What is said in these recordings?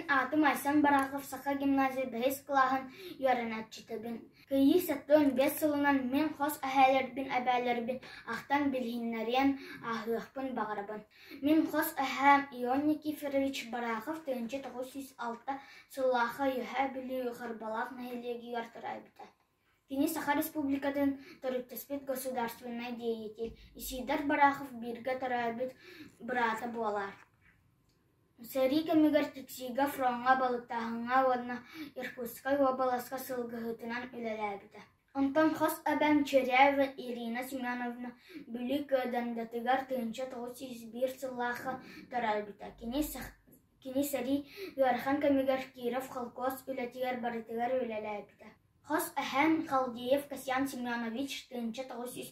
atım Aysan Baraqov Saqa Gimnaziya 5 klahın yaranatçıtıbın. Kıyı sattığın 5 yılından men xos ahalerbin abaylerbin ahtan bilhinleriyen ahıqpın bağırabın. Men xos aham Ion Nikiforovich Baraqov 1906 sıllaqa yuha bili yuqarbalaq nahilegi yartıraybitar. Кини Саха Республикатын Торыктаспит государственный деятель. Исидар Барахов бирга тарабит брата болар. Сари кемигар тиксига фронга балыктахынга вадна Иркутскай областка сылгыгытынан үлеләбита. Онтан хас абам Черяева Ирина Семеновна бүлік дандатыгар тыынча 901 сыллаха тарабита. Кини Сари Юархан кемигар Киров Халкос үлетигар барытыгар үлеләбита. Хос әһәм Халдеев Касьян Семенович тынча 900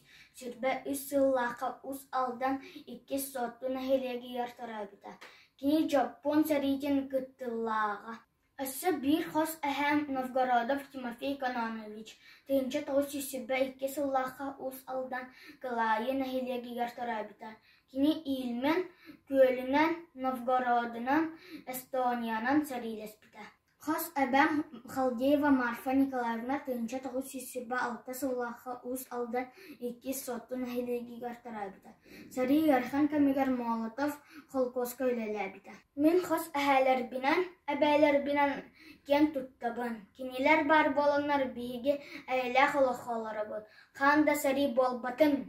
сыллақа уз алдан 2 сотту нәһелеги яртарабита. Кини Жапон Саритин кыттыллаға. Асы bir хос әһәм Новгородов Тимофей Кононович тынча 902 сыллақа уз алдан кылайы нәһелеги яртарабита. Кини Илмен Көлінен Новгородынан Эстониянан Сарилеспита. Хос әбәм Халдеева Марфа Николаевна тынча 926 сыллаха уз алдан 2 сотту нәһелеги яртарабита. Сари Ярхан Камигар Молотов Холкоска үлеләбита. Мен хос әһәләрбинен, әбәйләрбинен кен туттабын. Киниләр бар болыннар биге әйлә холохолары бұл. Ханда Сари болбатын.